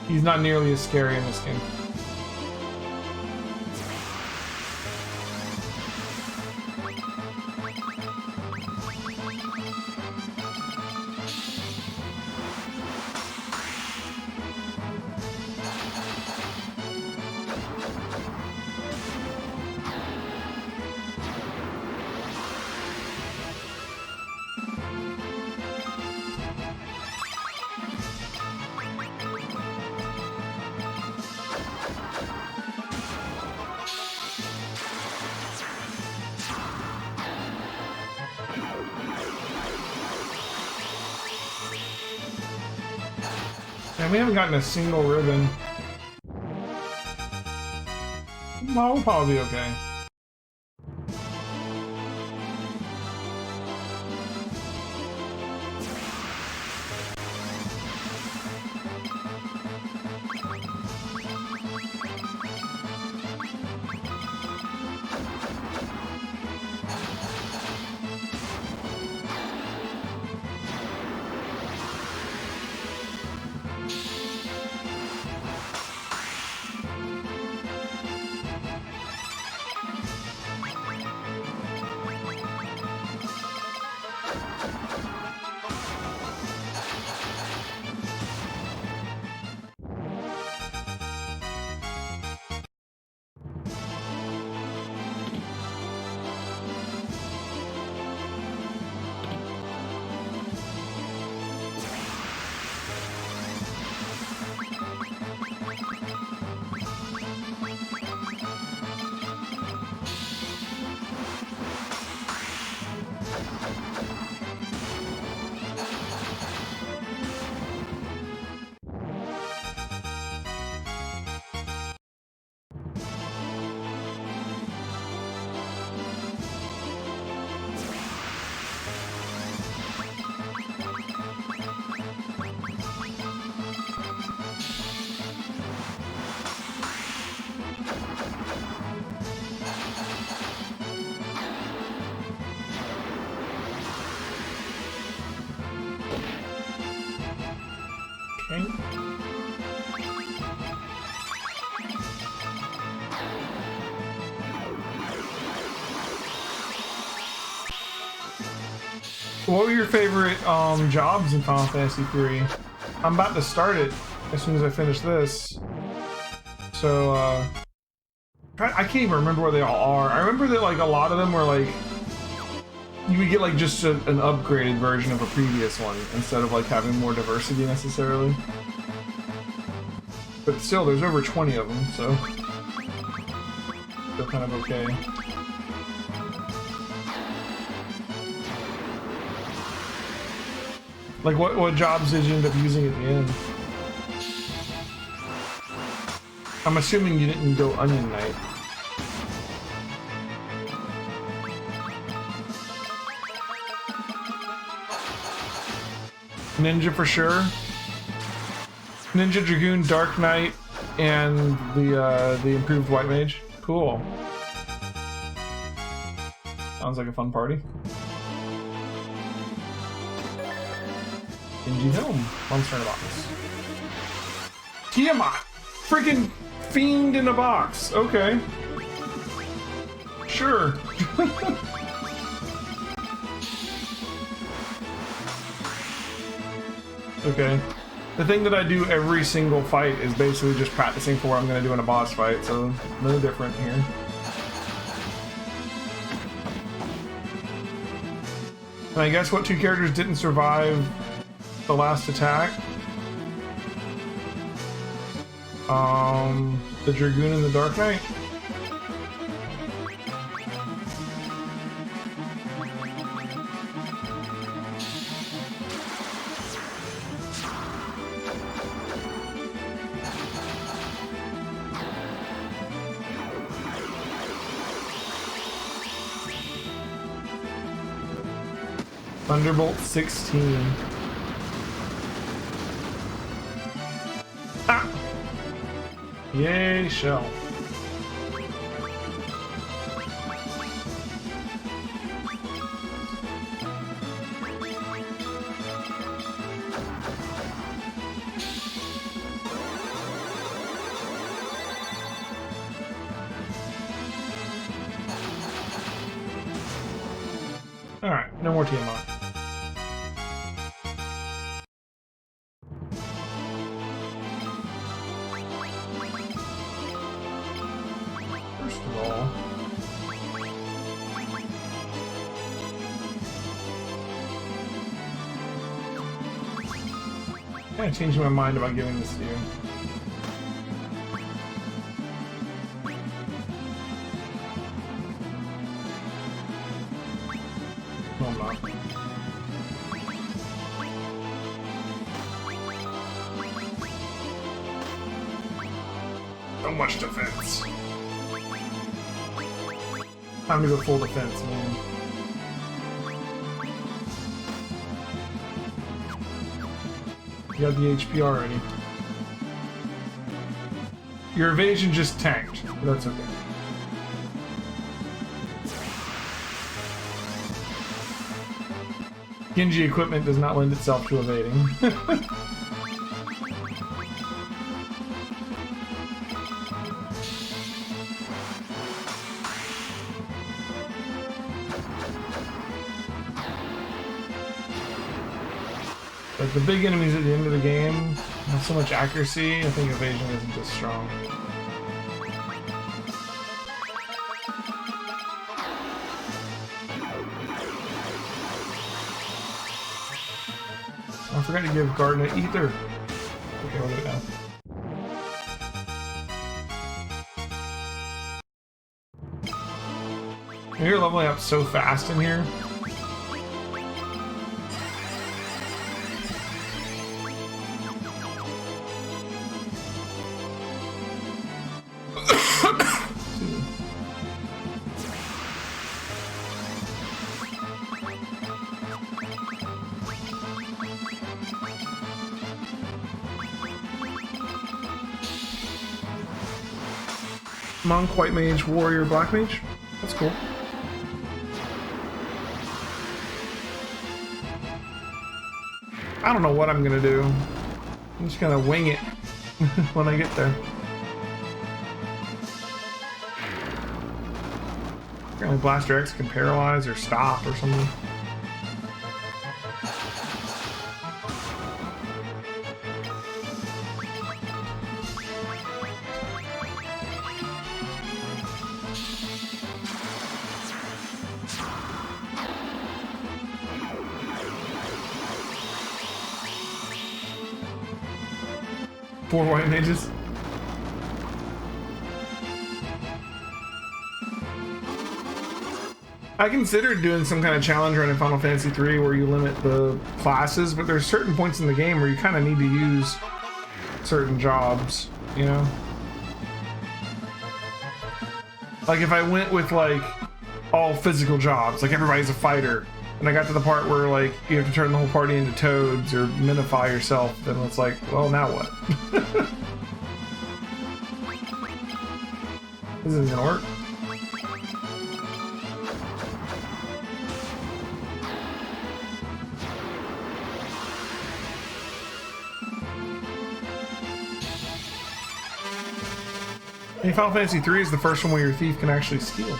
He's not nearly as scary in this game. Man, we haven't gotten a single ribbon. Well, we'll probably be okay. Okay. What were your favorite jobs in Final Fantasy 3? I'm about to start it as soon as I finish this. So I can't even remember where they all are. I remember that like a lot of them were like you would get like just an upgraded version of a previous one instead of like having more diversity necessarily. But still, there's over 20 of them, so they're kind of okay. Like what jobs did you end up using at the end? I'm assuming you didn't go Onion Knight. Ninja for sure. Ninja Dragoon, Dark Knight, and the improved White Mage. Cool. Sounds like a fun party. Genji Helm. Monster in a box. Tiamat! Freaking fiend in a box. Okay. Sure. Okay. The thing that I do every single fight is basically just practicing for what I'm going to do in a boss fight, so no different here. And I guess what two characters didn't survive the last attack? The Dragoon and the Dark Knight. Thunderbolt 16. Ah! Yay, shell. Alright, no more TMI. First of all, I'm kind of changing my mind about giving this to you. No, I'm not. So much defense. Time to go full defense, man. You got the HP already. Your evasion just tanked, but that's okay. Genji equipment does not lend itself to evading. But the big enemies at the end of the game have so much accuracy, I think evasion isn't as strong. I forgot to give Garden an ether. Okay, we'll do it now. You're leveling up so fast in here. Monk, White Mage, Warrior, Black Mage. That's cool. I don't know what I'm gonna do. I'm just gonna wing it when I get there. Apparently Blaster X can paralyze or stop or something. Four white mages. I considered doing some kind of challenge run in Final Fantasy III where you limit the classes, but there's certain points in the game where you kind of need to use certain jobs, you know? Like if I went with like all physical jobs, like everybody's a fighter, and I got to the part where like you have to turn the whole party into toads or minify yourself, then it's like, well, now what? This isn't gonna work. And Final Fantasy III is the first one where your thief can actually steal.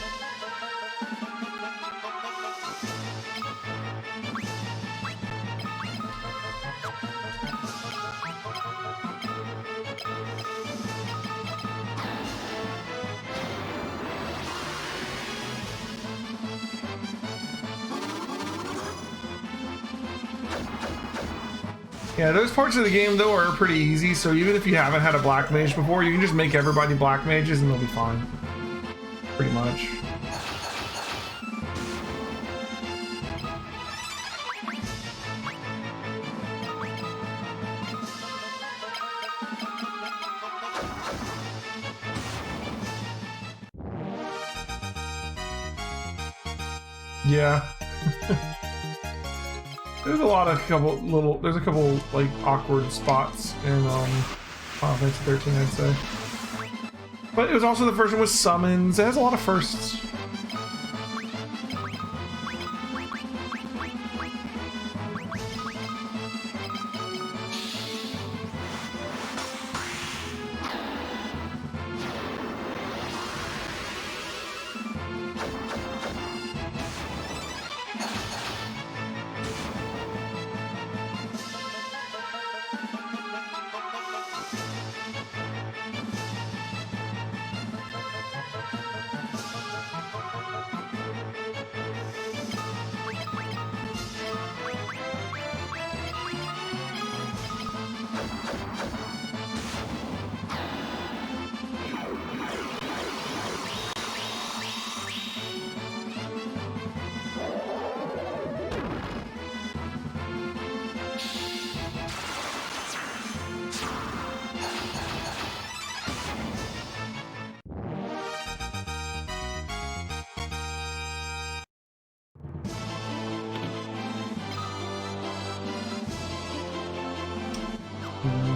Yeah, those parts of the game, though, are pretty easy, so even if you haven't had a Black Mage before, you can just make everybody Black Mages and they'll be fine. Pretty much. Yeah. There's a couple like awkward spots in Final Fantasy 13, I'd say. But it was also the first one with summons. It has a lot of firsts.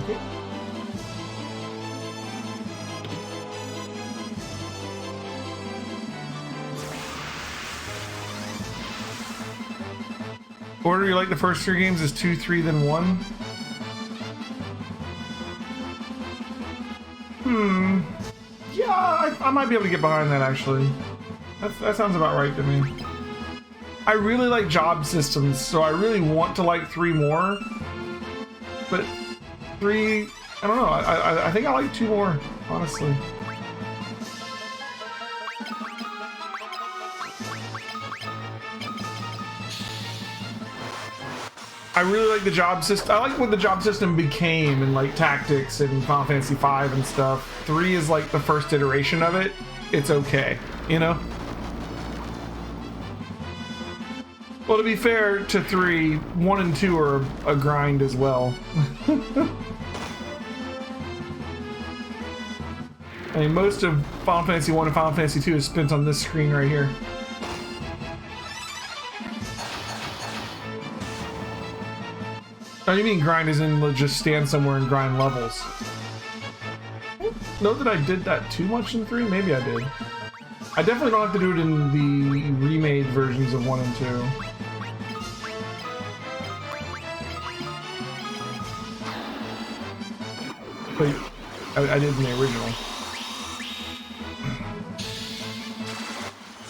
Okay. Order you like the first 3 games is 2, 3, then 1? Yeah, I might be able to get behind that actually. That sounds about right to me. I really like job systems, so I really want to like 3 more. But 3, I don't know. I think I like 2 more, honestly. I really like the job system. I like what the job system became in like Tactics and Final Fantasy V and stuff. 3 is like the first iteration of it. It's okay, you know? Well, to be fair to 3, 1 and 2 are a grind as well. I mean, most of Final Fantasy 1 and Final Fantasy 2 is spent on this screen right here. Oh, you mean grind as in just stand somewhere and grind levels? I don't know that I did that too much in 3. Maybe I did. I definitely don't have to do it in the remade versions of 1 and 2. But I did in the original.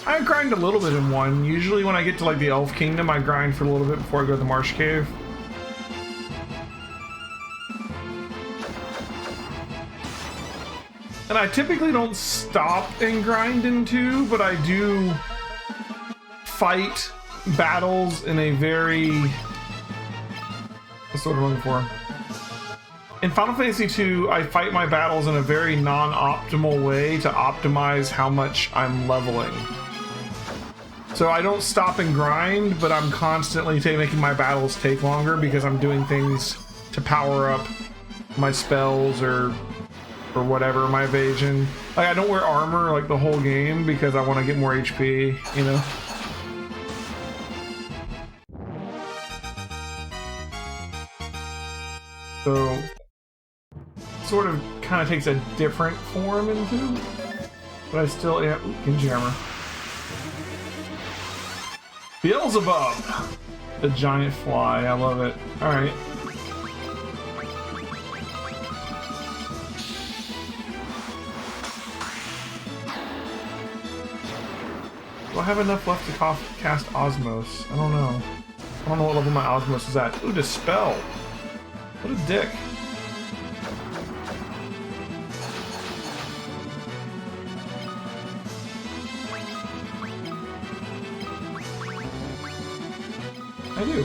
I grind a little bit in 1. Usually when I get to like the Elf Kingdom, I grind for a little bit before I go to the Marsh Cave. And I typically don't stop and grind in 2, but I do fight battles in a very... What's the word I'm looking for? In Final Fantasy 2, I fight my battles in a very non-optimal way to optimize how much I'm leveling. So I don't stop and grind, but I'm constantly making my battles take longer because I'm doing things to power up my spells or whatever, my evasion. Like, I don't wear armor like the whole game because I want to get more HP, you know? So, sort of kind of takes a different form in 2, but I still, yeah, ooh, Genji armor. Beelzebub! The giant fly, I love it. Alright. Do I have enough left to cast Osmos? I don't know. I don't know what level my Osmos is at. Ooh, Dispel! What a dick. I do.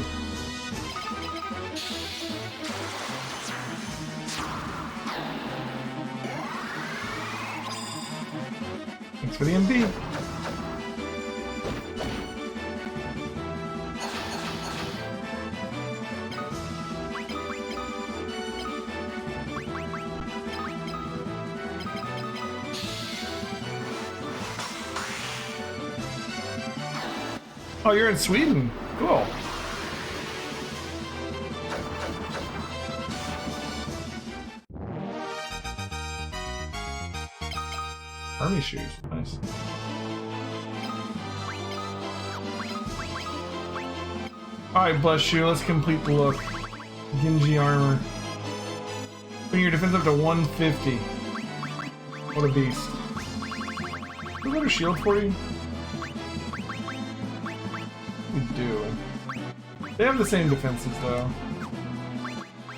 Thanks for the MP. Oh, you're in Sweden. Cool. Army shoes. Nice. Alright, bless you. Let's complete the look. Genji armor. Bring your defense up to 150. What a beast. Is there a better shield for you? We do. They have the same defenses though.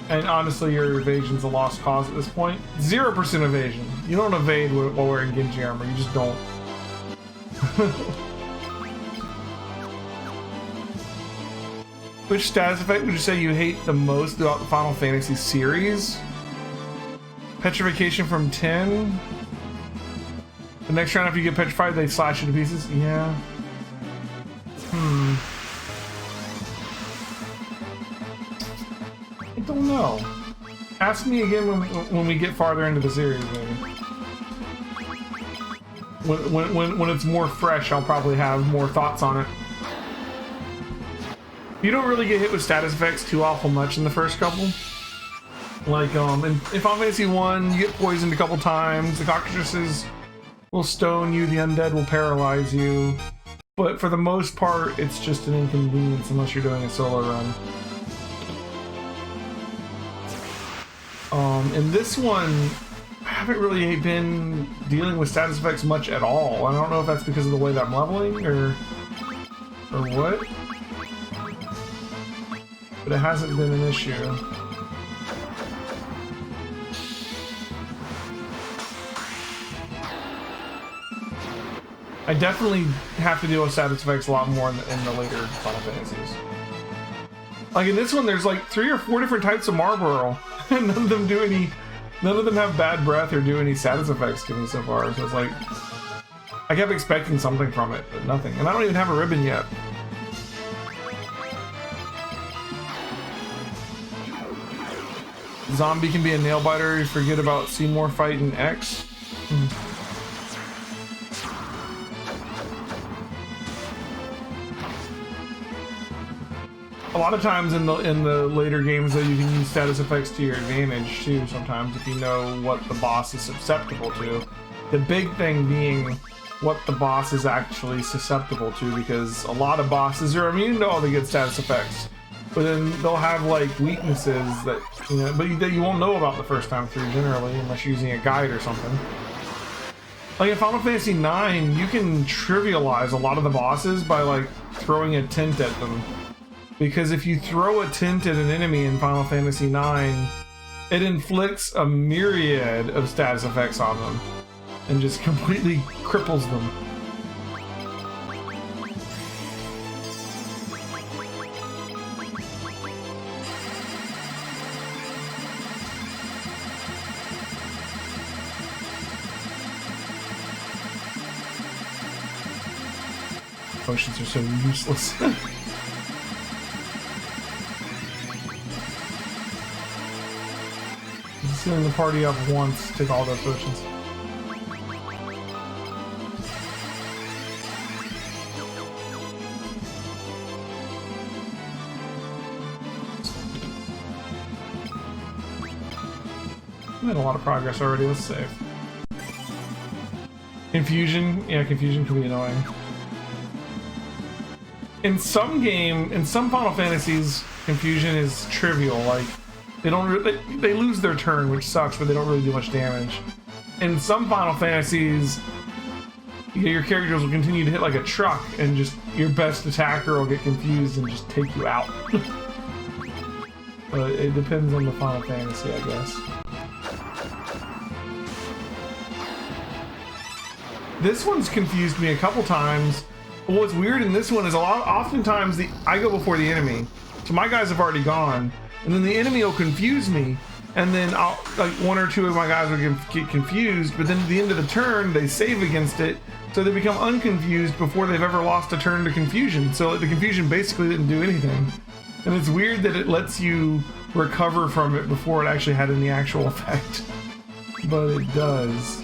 And honestly, your evasion's a lost cause at this point. 0% evasion. You don't evade while wearing Genji armor. You just don't. Which status effect would you say you hate the most throughout the Final Fantasy series? Petrification from 10? The next round after you get petrified, they slash you to pieces? Yeah. I don't know. Ask me again when we get farther into the series, maybe. When it's more fresh, I'll probably have more thoughts on it. You don't really get hit with status effects too awful much in the first couple. Like in Final Fantasy 1, you get poisoned a couple times. The cockatrices will stone you. The undead will paralyze you. But for the most part, it's just an inconvenience unless you're doing a solo run. In this one, I haven't really been dealing with status effects much at all. I don't know if that's because of the way that I'm leveling or what. But it hasn't been an issue. I definitely have to deal with status effects a lot more in the later Final Fantasies. Like in this one, there's like 3 or 4 different types of Marlboro, and none of them have bad breath or do any status effects to me so far. So it's like, I kept expecting something from it, but nothing. And I don't even have a ribbon yet. Zombie can be a nail biter. You forget about Seymour fighting X. A lot of times in the later games, though, you can use status effects to your advantage too. Sometimes, if you know what the boss is susceptible to. The big thing being what the boss is actually susceptible to, because a lot of bosses are immune to all the good status effects, but then they'll have like weaknesses that that you won't know about the first time through generally, unless you're using a guide or something. Like in Final Fantasy IX, you can trivialize a lot of the bosses by like throwing a tint at them. Because if you throw a tint at an enemy in Final Fantasy IX, it inflicts a myriad of status effects on them and just completely cripples them. Potions are so useless. Sealing the party up once, take all those potions. We made a lot of progress already, let's save. Confusion, yeah, confusion can be annoying. In some Final Fantasies, confusion is trivial, like they lose their turn, which sucks, but they don't really do much damage. In some Final Fantasies, your characters will continue to hit like a truck, and just your best attacker will get confused and just take you out. But it depends on the Final Fantasy, I guess. This one's confused me a couple times. What's weird in this one is oftentimes I go before the enemy, so my guys have already gone. And then the enemy will confuse me, and then like 1 or 2 of my guys will get confused, but then at the end of the turn, they save against it, so they become unconfused before they've ever lost a turn to confusion. So the confusion basically didn't do anything. And it's weird that it lets you recover from it before it actually had any actual effect. But it does.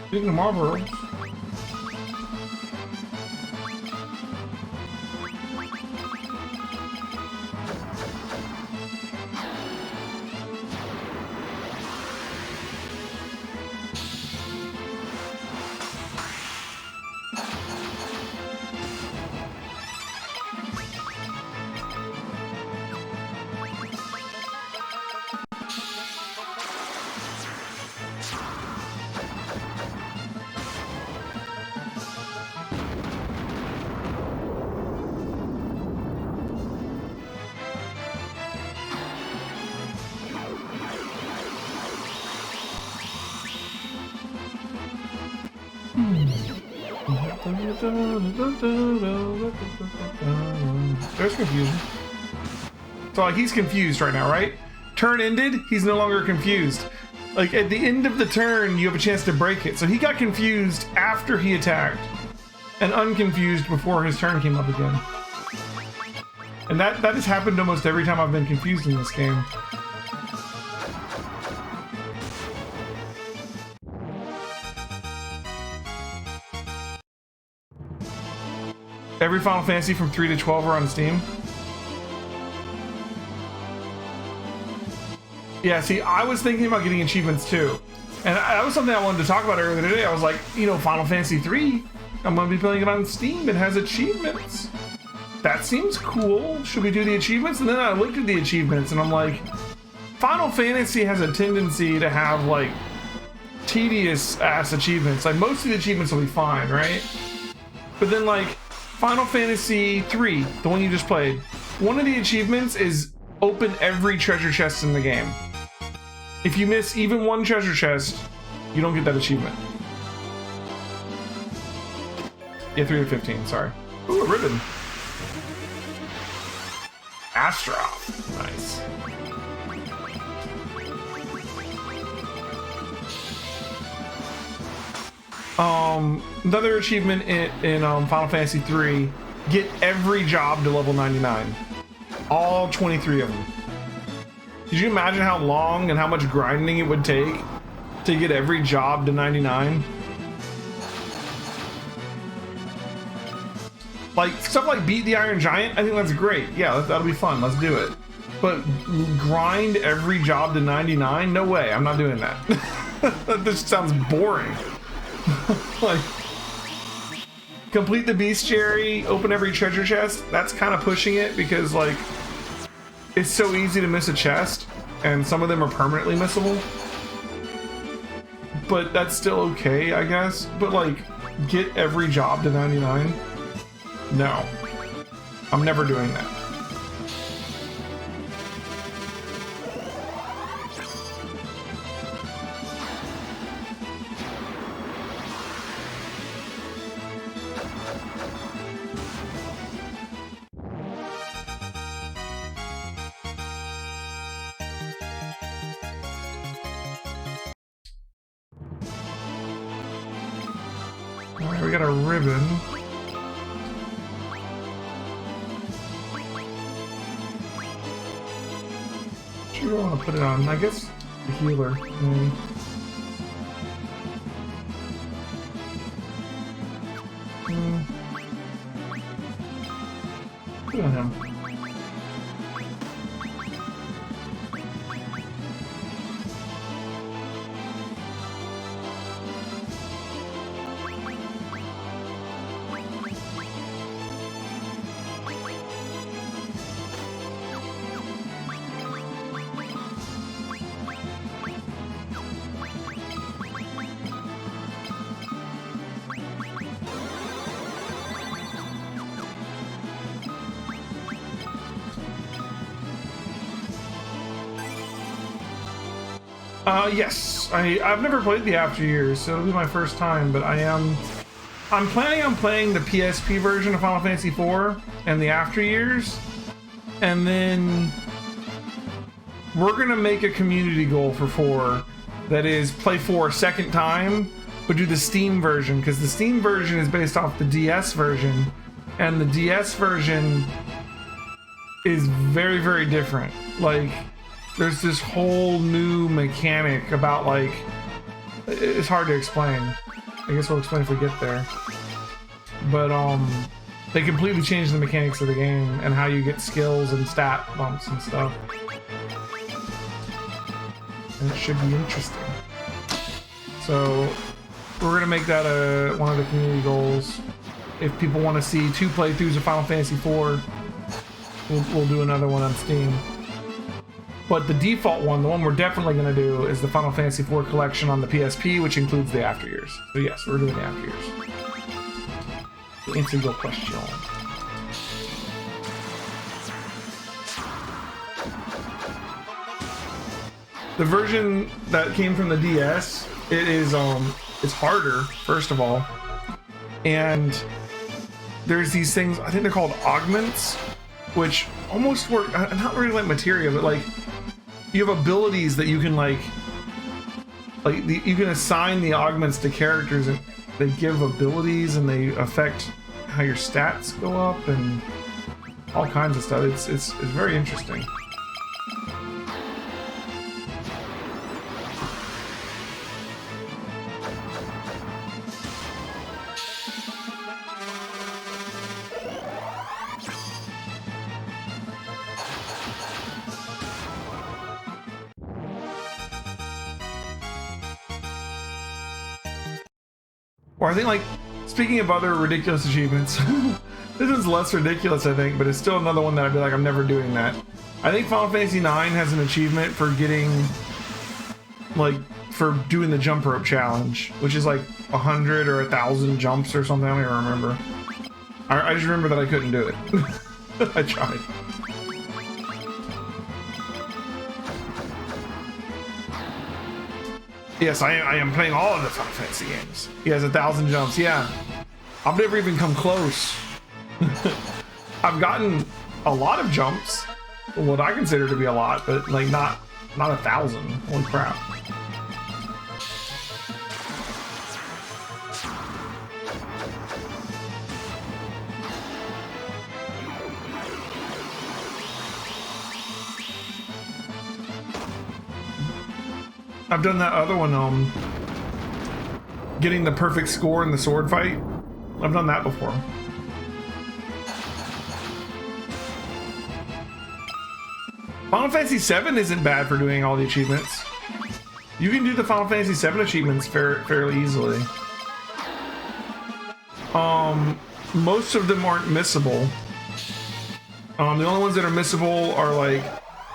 Speaking of Marlboro, there's confusion. So like he's confused right now, right? Turn ended, he's no longer confused. Like at the end of the turn, you have a chance to break it. So he got confused after he attacked, and unconfused before his turn came up again. And that has happened almost every time I've been confused in this game. Every Final Fantasy from 3 to 12 are on Steam. Yeah, see, I was thinking about getting achievements too. And that was something I wanted to talk about earlier today. I was like, you know, Final Fantasy 3, I'm going to be playing it on Steam. It has achievements. That seems cool. Should we do the achievements? And then I looked at the achievements and I'm like, Final Fantasy has a tendency to have like tedious ass achievements. Like most of the achievements will be fine, right? But then like Final Fantasy 3, the one you just played, one of the achievements is open every treasure chest in the game. If you miss even one treasure chest, you don't get that achievement. Yeah, 3 to 15, sorry. Ooh, a ribbon. Astroth, nice. Another achievement in Final Fantasy 3, get every job to level 99. All 23 of them. Could you imagine how long and how much grinding it would take to get every job to 99? Like, stuff like beat the Iron Giant, I think that's great. Yeah, that'll be fun, let's do it. But grind every job to 99? No way, I'm not doing that. That just sounds boring. Like, complete the bestiary, open every treasure chest, that's kind of pushing it because, like, it's so easy to miss a chest, and some of them are permanently missable. But that's still okay, I guess. But, like, get every job to 99? No. I'm never doing that. Alright, we got a ribbon. Sure, I want to put it on. I guess the healer. Put it on him. Yes, I've never played the After Years, so it'll be my first time, but I'm planning on playing the PSP version of Final Fantasy IV and the After Years, and then we're gonna make a community goal for 4 that is play 4 a second time, but do the Steam version, because the Steam version is based off the DS version, and the DS version is very, very different. Like, there's this whole new mechanic about, like, it's hard to explain. I guess we'll explain if we get there. But they completely changed the mechanics of the game and how you get skills and stat bumps and stuff. And it should be interesting. So we're gonna make that one of the community goals. If people want to see 2 playthroughs of Final Fantasy IV, we'll do another one on Steam. But the default one, the one we're definitely going to do, is the Final Fantasy IV collection on the PSP, which includes the After Years. So yes, we're doing the After Years. To answer your question. The version that came from the DS, it is it's harder, first of all. And there's these things, I think they're called augments, which almost work, not really like materia, but like you have abilities that you can you can assign the augments to characters, and they give abilities and they affect how your stats go up, and all kinds of stuff. It's very interesting. Or I think, like, speaking of other ridiculous achievements, this one's less ridiculous, I think, but it's still another one that I'd be like, I'm never doing that. I think Final Fantasy IX has an achievement for getting, like, for doing the jump rope challenge, which is like 100 or 1,000 jumps or something. I don't even remember. I just remember that I couldn't do it. I tried. Yes, I am playing all of the Final Fantasy games. He has 1,000 jumps. Yeah, I've never even come close. I've gotten a lot of jumps, what I consider to be a lot, but like not 1,000. Holy crap! I've done that other one, getting the perfect score in the sword fight. I've done that before. Final Fantasy VII isn't bad for doing all the achievements. You can do the Final Fantasy VII achievements fairly easily. Most of them aren't missable. The only ones that are missable are like,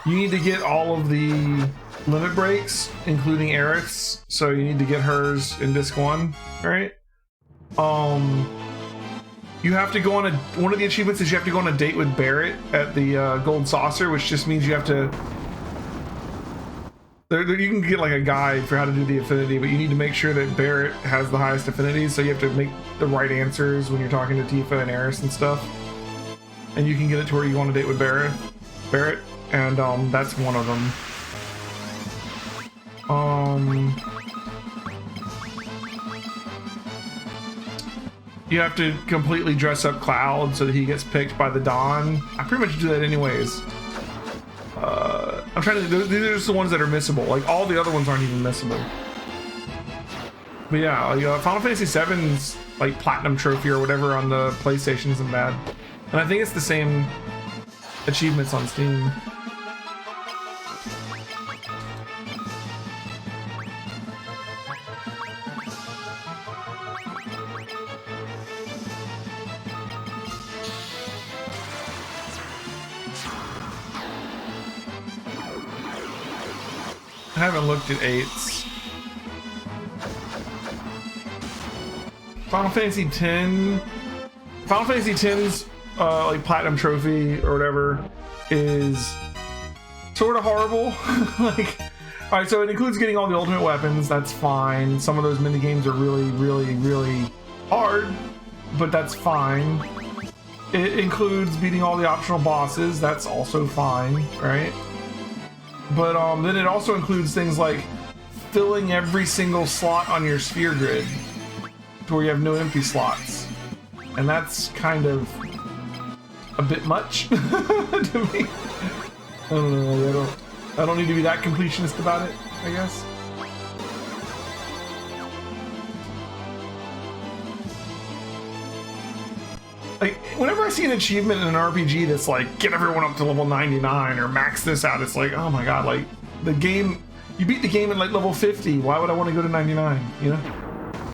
you need to get all of the limit breaks, including Aerith's, so you need to get hers in disc 1, right? You have to go on one of the achievements is you have to go on a date with Barrett at the Gold Saucer, which just means you have to, you can get like a guide for how to do the affinity, but you need to make sure that Barrett has the highest affinity, so you have to make the right answers when you're talking to Tifa and Aerith and stuff. And you can get it to where you go on a date with Barrett, and that's one of them. You have to completely dress up Cloud so that he gets picked by the Dawn. I pretty much do that anyways. I'm trying to, these are just the ones that are missable. Like, all the other ones aren't even missable. But yeah, like, Final Fantasy VII's like Platinum Trophy or whatever on the PlayStation isn't bad. And I think it's the same achievements on Steam. I haven't looked at 8s. Final Fantasy X. Final Fantasy X's like Platinum Trophy or whatever is sort of horrible. Like, all right, so it includes getting all the ultimate weapons. That's fine. Some of those mini games are really hard, but that's fine. It includes beating all the optional bosses. That's also fine, right? But then it also includes things like filling every single slot on your sphere grid to where you have no empty slots. And that's kind of a bit much to me. I don't know, I don't need to be that completionist about it, I guess. Like, whenever I see an achievement in an RPG that's like, get everyone up to level 99 or max this out, it's like, oh my god, like, the game, you beat the game at like level 50, why would I want to go to 99, you know?